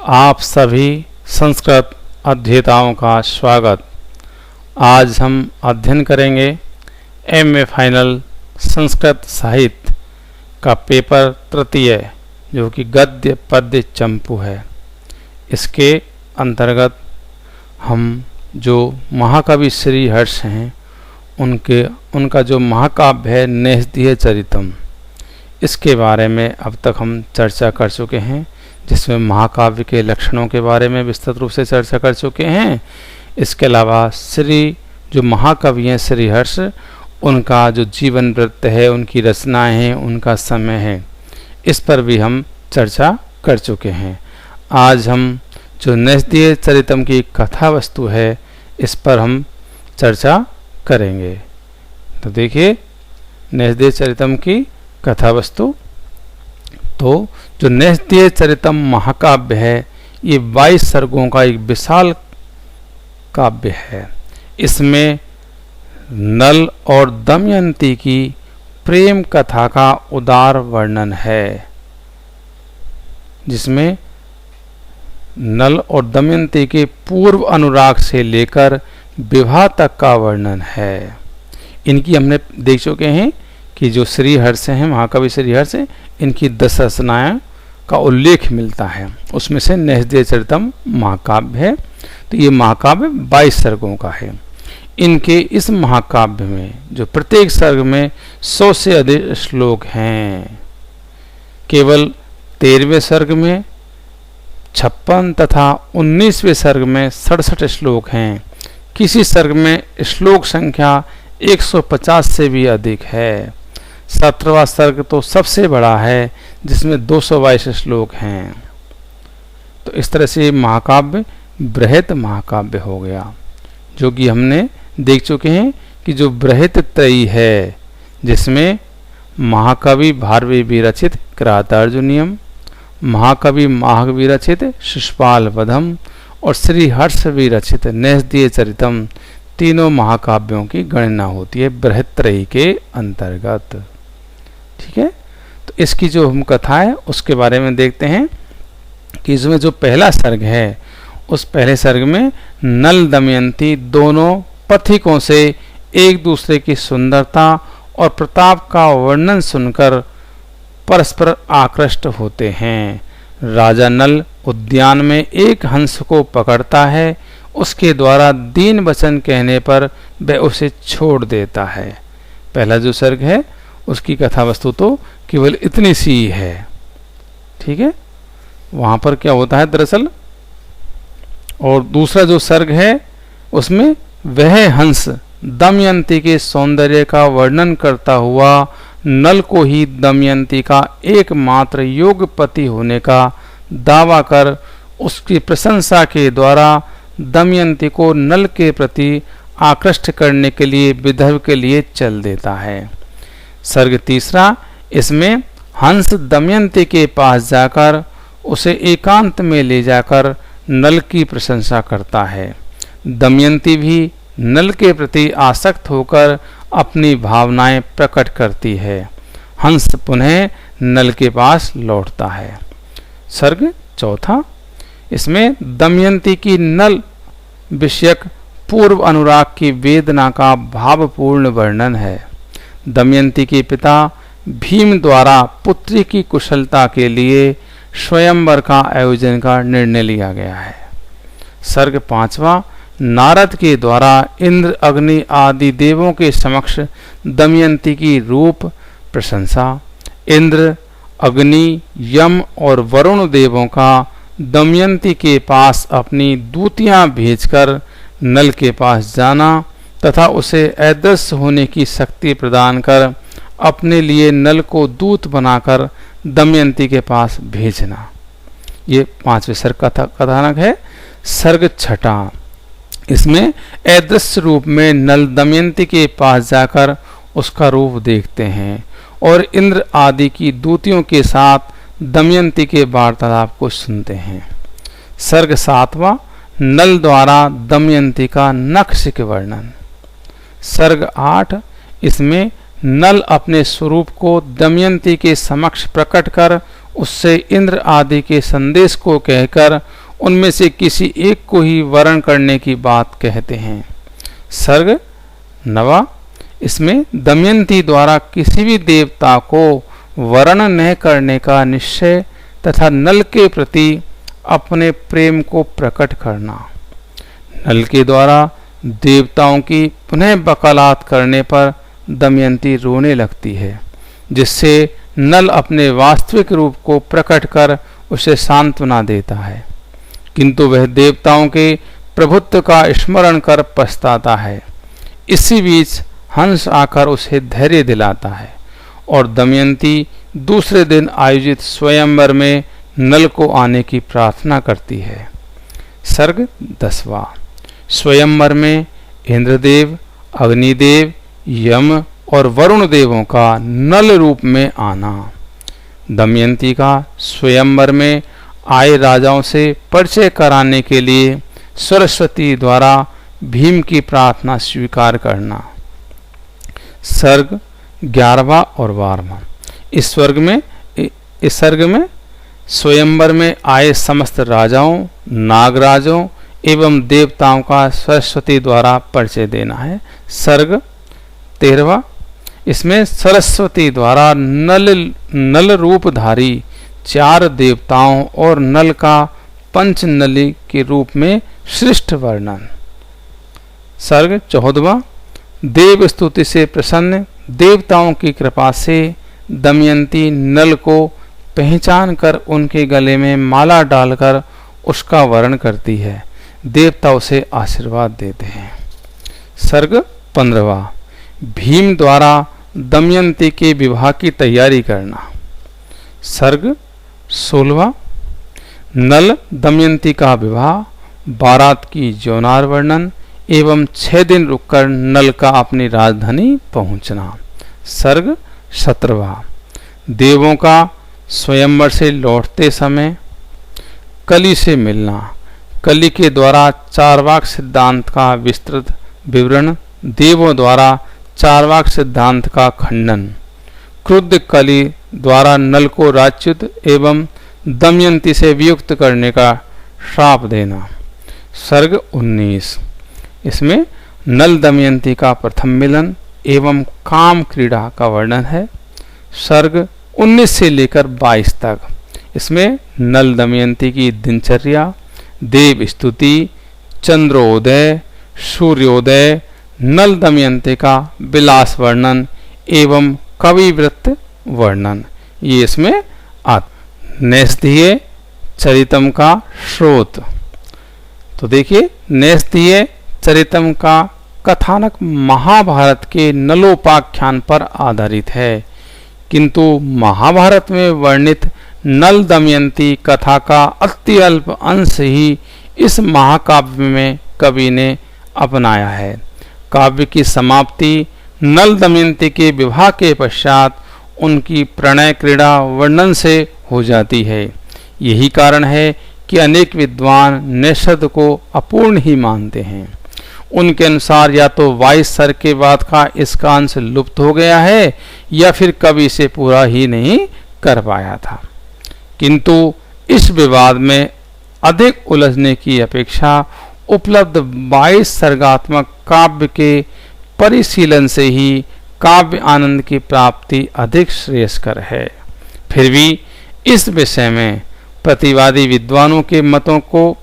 आप सभी संस्कृत अध्येताओं का स्वागत। आज हम अध्ययन करेंगे एमए फाइनल संस्कृत साहित्य का पेपर तृतीय, जो कि गद्य पद्य चंपू है। इसके अंतर्गत हम जो महाकवि श्री हर्ष हैं उनका जो महाकाव्य है नेहदीय चरितम, इसके बारे में अब तक हम चर्चा कर चुके हैं, जिसमें महाकाव्य के लक्षणों के बारे में विस्तृत रूप से चर्चा कर चुके हैं। इसके अलावा जो महाकवि हैं श्री हर्ष, उनका जो जीवन वृत्त है, उनकी रचनाएं हैं, उनका समय है, इस पर भी हम चर्चा कर चुके हैं। आज हम जो नेहदीय चरितम की कथा वस्तु है, इस पर हम चर्चा करेंगे। तो देखिए, नेहदीय चरितम की कथा वस्तु। तो जो नेहदीय चरितम महाकाव्य है, ये 22 सर्गों का एक विशाल काव्य है। इसमें नल और दमयंती की प्रेम कथा का उदार वर्णन है, जिसमें नल और दमयंती के पूर्व अनुराग से लेकर विवाह तक का वर्णन है। इनकी हमने देख चुके हैं कि जो श्री हर्ष हैं, महाकवि श्री हर्ष, इनकी 10 रचनाएं का उल्लेख मिलता है। उसमें से नेहदीय चरितम महाकाव्य है। तो ये महाकाव्य 22 सर्गों का है। इनके इस महाकाव्य में जो प्रत्येक सर्ग में 100 से अधिक श्लोक हैं। केवल 13वें सर्ग में 56 तथा 19वें सर्ग में 67 श्लोक हैं। किसी सर्ग में श्लोक संख्या 150 से भी अधिक है। 17वां सर्ग तो सबसे बड़ा है, जिसमें 222 श्लोक हैं। तो इस तरह से महाकाव्य बृहत महाकाव्य हो गया, जो कि हमने देख चुके हैं कि जो बृहत त्रयी है, जिसमें महाकवि भारवी विरचित किरातार्जुनीयम, महाकवि माघ विरचित शिशुपाल वधम और श्री हर्ष विरचित नेहदीय चरितम, तीनों महाकाव्यों की गणना होती है बृहत त्रयी के अंतर्गत। ठीक है, तो इसकी जो हम कथा है उसके बारे में देखते हैं कि इसमें जो पहला सर्ग है, उस पहले सर्ग में नल दमयंती दोनों पथिकों से एक दूसरे की सुंदरता और प्रताप का वर्णन सुनकर परस्पर आकृष्ट होते हैं। राजा नल उद्यान में एक हंस को पकड़ता है। उसके द्वारा दीन वचन कहने पर वह उसे छोड़ देता है। पहला जो सर्ग है, उसकी कथा वस्तु तो केवल इतनी सी ही है। ठीक है, वहां पर क्या होता है दरअसल। और दूसरा जो सर्ग है, उसमें वह हंस दमयंती के सौंदर्य का वर्णन करता हुआ नल को ही दमयंती का एकमात्र योग्य पति होने का दावा कर उसकी प्रशंसा के द्वारा दमयंती को नल के प्रति आकृष्ट करने के लिए विधव के लिए चल देता है। सर्ग तीसरा, इसमें हंस दमयंती के पास जाकर उसे एकांत में ले जाकर नल की प्रशंसा करता है। दमयंती भी नल के प्रति आसक्त होकर अपनी भावनाएं प्रकट करती है। हंस पुनः नल के पास लौटता है। सर्ग चौथा, इसमें दमयंती की नल विषयक पूर्व अनुराग की वेदना का भावपूर्ण वर्णन है। दमयंती के पिता भीम द्वारा पुत्री की कुशलता के लिए स्वयंवर का आयोजन का निर्णय लिया गया है। सर्ग पांचवा, नारद के द्वारा इंद्र अग्नि आदि देवों के समक्ष दमयंती की रूप प्रशंसा। इंद्र, अग्नि, यम और वरुण देवों का दमयंती के पास अपनी दूतियां भेजकर नल के पास जाना तथा उसे अदृश्य होने की शक्ति प्रदान कर अपने लिए नल को दूत बनाकर दमयंती के पास भेजना। ये 5वें सर्ग का कथानक है। सर्ग छठा, इसमें अदृश्य रूप में नल दमयंती के पास जाकर उसका रूप देखते हैं और इंद्र आदि की दूतियों के साथ दमयंती के वार्तालाप को सुनते हैं। सर्ग सातवां, नल द्वारा दमयंती का नखशिख वर्णन। सर्ग 8, इसमें नल अपने स्वरूप को दमयंती के समक्ष प्रकट कर उससे इंद्र आदि के संदेश को कहकर उनमें से किसी एक को ही वरण करने की बात कहते हैं। सर्ग 9। इसमें दमयंती द्वारा किसी भी देवता को वरण न करने का निश्चय तथा नल के प्रति अपने प्रेम को प्रकट करना। नल के द्वारा देवताओं की पुनः वकालत करने पर दमयंती रोने लगती है, जिससे नल अपने वास्तविक रूप को प्रकट कर उसे सांत्वना देता है, किंतु वह देवताओं के प्रभुत्व का स्मरण कर पछताता है। इसी बीच हंस आकर उसे धैर्य दिलाता है और दमयंती दूसरे दिन आयोजित स्वयंवर में नल को आने की प्रार्थना करती है। सर्ग 10। स्वयंवर में इंद्रदेव, अग्निदेव, यम और वरुण देवों का नल रूप में आना। दमयंती का स्वयंवर में आए राजाओं से परिचय कराने के लिए सरस्वती द्वारा भीम की प्रार्थना स्वीकार करना। सर्ग 11 और 12। इस सर्ग में स्वयंवर में आए समस्त राजाओं, नागराजों एवं देवताओं का सरस्वती द्वारा परिचय देना है। सर्ग 13। इसमें सरस्वती द्वारा नल रूपधारी 4 देवताओं और नल का पंचनली के रूप में श्रेष्ठ वर्णन। सर्ग 14। देव स्तुति से प्रसन्न देवताओं की कृपा से दमयंती नल को पहचान कर उनके गले में माला डालकर उसका वरण करती है। देवता उसे आशीर्वाद देते हैं। सर्ग 15। भीम द्वारा दमयंती के विवाह की तैयारी करना। सर्ग 16। नल दमयंती का विवाह, बारात की जौनार वर्णन एवं 6 दिन रुककर नल का अपनी राजधानी पहुंचना। सर्ग 17। देवों का स्वयंवर से लौटते समय कली से मिलना। कली के द्वारा चारवाक सिद्धांत का विस्तृत विवरण, देवों द्वारा चारवाक सिद्धांत का खंडन। क्रुद्ध कली द्वारा नल को राज्युत एवं दमयंती से वियुक्त करने का श्राप देना। सर्ग 19। इसमें नल दमयंती का प्रथम मिलन एवं काम क्रीड़ा का वर्णन है। सर्ग 19 से लेकर 22 तक इसमें नल दमयंती की दिनचर्या, देव स्तुति, चंद्रोदय, सूर्योदय, नल दमयंती का विलास वर्णन एवं कविवृत्त वर्णन ये इसमें नैस्धीय चरितम का स्रोत। तो देखिए, नैस्धीय चरितम का कथानक महाभारत के नलोपाख्यान पर आधारित है, किंतु महाभारत में वर्णित नल दमयंती कथा का अति अल्प अंश ही इस महाकाव्य में कवि ने अपनाया है। काव्य की समाप्ति नल दमयंती के विवाह के पश्चात उनकी प्रणय क्रीड़ा वर्णन से हो जाती है। यही कारण है कि अनेक विद्वान नैषध को अपूर्ण ही मानते हैं। उनके अनुसार या तो 22 सर्ग के बाद का इसका अंश लुप्त हो गया है या फिर कवि से पूरा ही नहीं कर पाया था। किंतु इस विवाद में अधिक उलझने की अपेक्षा उपलब्ध 22 सर्गात्मक काव्य के परिशीलन से ही काव्य आनंद की प्राप्ति अधिक श्रेयस्कर है। फिर भी इस विषय में प्रतिवादी विद्वानों के मतों को,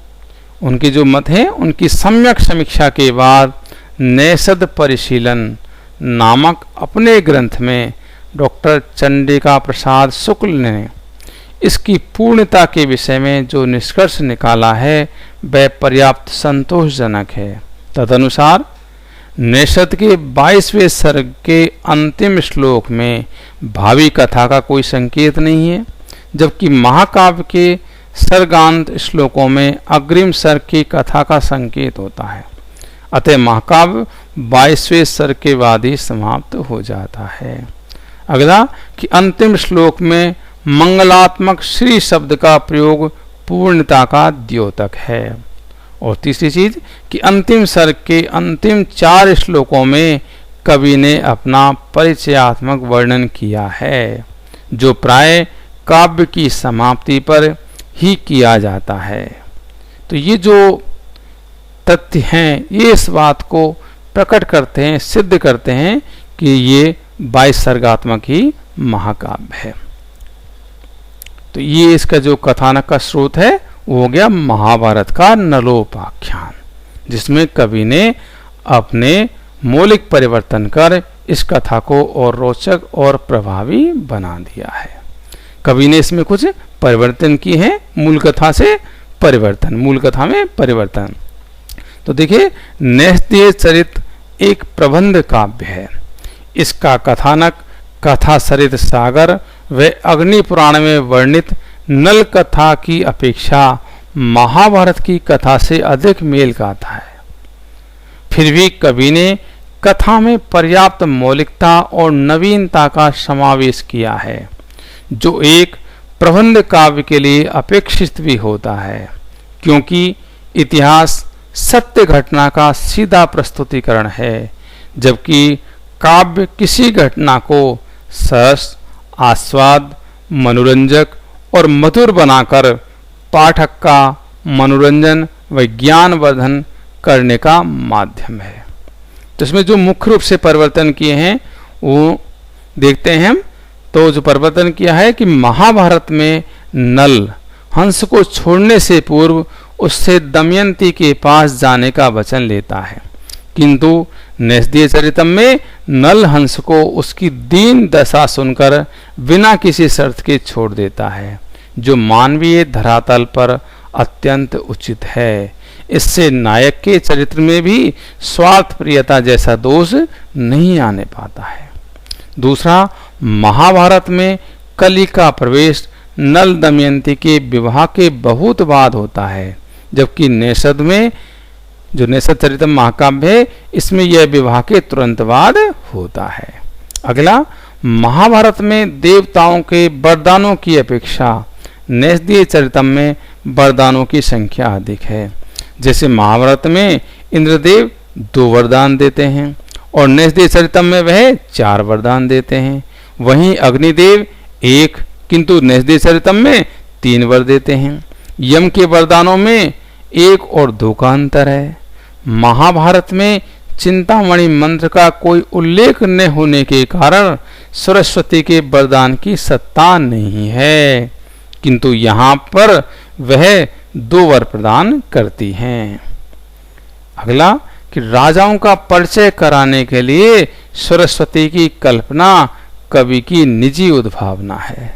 उनके जो मत हैं उनकी सम्यक समीक्षा के बाद नैषध परिशीलन नामक अपने ग्रंथ में डॉक्टर चंडिका प्रसाद शुक्ल ने इसकी पूर्णता के विषय में जो निष्कर्ष निकाला है वह पर्याप्त संतोषजनक है। तदनुसार नैषध के 22वें सर्ग के अंतिम श्लोक में भावी कथा का कोई संकेत नहीं है, जबकि महाकाव्य के सर्गांत श्लोकों में अग्रिम सर्ग की कथा का संकेत होता है। अतः महाकाव्य 22वें सर्ग के बाद ही समाप्त हो जाता है। अगला कि अंतिम श्लोक में मंगलात्मक श्री शब्द का प्रयोग पूर्णता का द्योतक है। और तीसरी चीज कि अंतिम सर्ग के अंतिम 4 श्लोकों में कवि ने अपना परिचयात्मक वर्णन किया है, जो प्राय काव्य की समाप्ति पर ही किया जाता है। तो ये जो तथ्य हैं ये इस बात को प्रकट करते हैं, सिद्ध करते हैं कि ये 22 सर्गात्मक ही महाकाव्य है। तो ये इसका जो कथानक का स्रोत है वो हो गया महाभारत का नलोपाख्यान, जिसमें कवि ने अपने मौलिक परिवर्तन कर इस कथा को और रोचक और प्रभावी बना दिया है। कवि ने इसमें कुछ परिवर्तन किए हैं, मूल कथा से परिवर्तन, मूल कथा में परिवर्तन। तो देखिए, नैषधीय चरित एक प्रबंध काव्य है। इसका कथानक कथा सरित सागर व अग्नि पुराण में वर्णित नल कथा की अपेक्षा महाभारत की कथा से अधिक मेल खाता है। फिर भी कवि ने कथा में पर्याप्त मौलिकता और नवीनता का समावेश किया है, जो एक प्रबंध काव्य के लिए अपेक्षित भी होता है, क्योंकि इतिहास सत्य घटना का सीधा प्रस्तुतिकरण है, जबकि काव्य किसी घटना को सहज, आस्वाद, मनोरंजक और मधुर बनाकर पाठक का मनोरंजन व ज्ञानवर्धन करने का माध्यम है। तो इसमें जो मुख्य रूप से परिवर्तन किए हैं वो देखते हैं हम। तो जो परिवर्तन किया है कि महाभारत में नल हंस को छोड़ने से पूर्व उससे दमयंती के पास जाने का वचन लेता है, किंतु नैषधीय चरितम में नल हंस को उसकी दीन दशा सुनकर बिना किसी शर्त के छोड़ देता है, जो मानवीय धरातल पर अत्यंत उचित है। इससे नायक के चरित्र में भी स्वार्थ प्रियता जैसा दोष नहीं आने पाता है। दूसरा, महाभारत में कली का प्रवेश नल दमयंती के विवाह के बहुत बाद होता है, जबकि नैषध में जो नैषध चरितम महाकाव्य है इसमें यह विवाह के तुरंत बाद होता है। अगला, महाभारत में देवताओं के वरदानों की अपेक्षा नैषधीय चरितम में वरदानों की संख्या अधिक है। जैसे महाभारत में इंद्रदेव 2 वरदान देते हैं और नैषधीय चरितम में वह 4 वरदान देते हैं। वहीं अग्निदेव 1, किंतु नैषधीय चरितम में 3 वर देते हैं। यम के वरदानों में 1 और 2 का अंतर है। महाभारत में चिंतामणि मंत्र का कोई उल्लेख न होने के कारण सरस्वती के वरदान की सत्ता नहीं है, किंतु यहाँ पर वह 2 वर प्रदान करती हैं। अगला, कि राजाओं का परिचय कराने के लिए सरस्वती की कल्पना कवि की निजी उद्भावना है।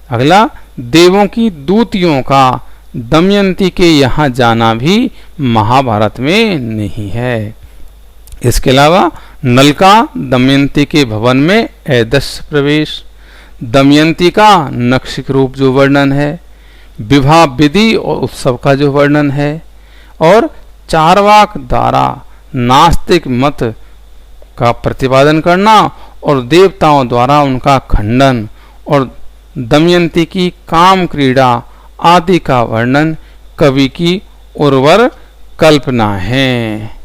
अगला, देवों की दूतियों का दमयंती के यहाँ जाना भी महाभारत में नहीं है। इसके अलावा नल का दमयंती के भवन में ऐदस्य प्रवेश, दमयंती का नक्षिक रूप जो वर्णन है, विवाह विधि और उत्सव का जो वर्णन है, और चारवाक द्वारा नास्तिक मत का प्रतिपादन करना और देवताओं द्वारा उनका खंडन और दमयंती की काम क्रीड़ा आदि का वर्णन कवि की उर्वर कल्पना है।